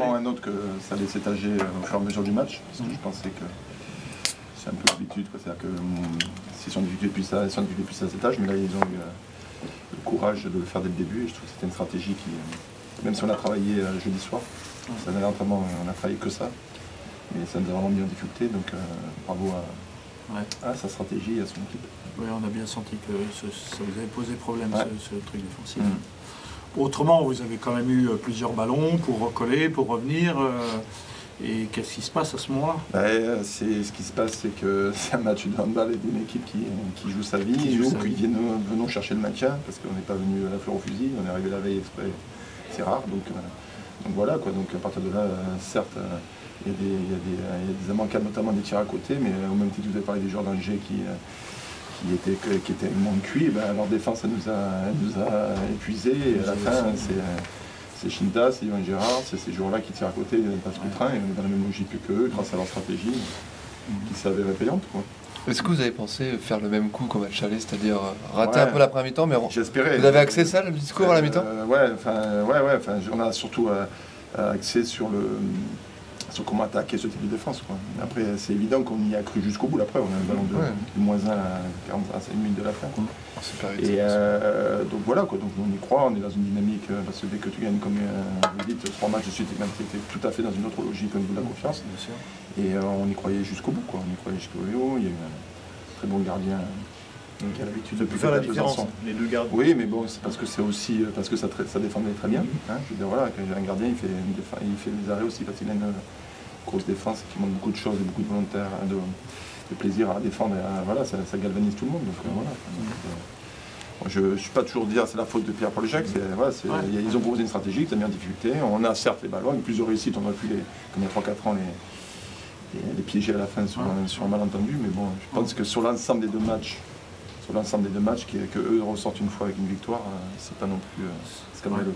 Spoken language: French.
Un autre que ça allait s'étager au fur et à mesure du match, parce que je pensais que c'est un peu l'habitude, c'est-à-dire que s'ils sont difficultés depuis ça, cet âge, mais là ils ont eu le courage de le faire dès le début, et je trouve que c'était une stratégie qui, même si on a travaillé jeudi soir, ça n'avait vraiment, on a travaillé que ça, mais ça nous a vraiment mis en difficulté, donc bravo à sa stratégie et à son équipe. Oui, on a bien senti que ça vous avait posé problème, ce truc défensif. Autrement, vous avez quand même eu plusieurs ballons pour recoller, pour revenir. Et qu'est-ce qui se passe à ce moment-là? Ce qui se passe, c'est que c'est un match de handball et d'une équipe qui joue sa vie. Qui venons chercher le maintien, parce qu'on n'est pas venu à la fleur au fusil, on est arrivé la veille exprès, c'est rare. Donc voilà, quoi. Donc à partir de là, certes, il y a des immanquables, notamment des tirs à côté, mais au même titre que vous avez parlé des joueurs d'Angers qui étaient moins cuits, leur défense elle nous a épuisés, et à la fin c'est Shinta, c'est Yvan Gérard, c'est ces joueurs-là qui tirent à côté, passent le train, et on est dans la même logique qu'eux, grâce à leur stratégie qui s'avère payante. Est-ce que vous avez pensé faire le même coup qu'au match aller, c'est-à-dire rater un peu la première mi-temps, mais j'espérais. Vous avez axé ça, le discours à la mi-temps? On a surtout axé sur comment attaquer ce type de défense. Après, c'est évident qu'on y a cru jusqu'au bout. Après, on a un ballon de -1 à 5 minutes de la fin. Et donc voilà, donc on y croit, on est dans une dynamique, parce que dès que tu gagnes, comme vous dites, 3 matchs de suite, tu es tout à fait dans une autre logique au niveau de la confiance. Et on y croyait jusqu'au bout. On y croyait jusqu'au bout. Il y a eu un très bon gardien qui a l'habitude de faire la différence, les deux gardiens. Oui, mais bon, c'est parce que c'est aussi parce que ça défendait très bien. Je veux dire, voilà, quand un gardien, il fait des arrêts aussi parce qu'il a une grosse défense qui montre beaucoup de choses et beaucoup de volontaire, de plaisir à défendre. Et ça galvanise tout le monde. Donc, voilà. Je ne suis pas toujours dire c'est la faute de Pierre-Paul Jacques. Ils ont proposé une stratégie qui a mis en difficulté. On a certes les ballons, avec plusieurs réussites, on aurait pu, comme il y a 3-4 ans, les piéger à la fin sur un malentendu. Mais bon, je pense que sur l'ensemble des deux matchs, que eux ressortent une fois avec une victoire, c'est pas non plus scandaleux.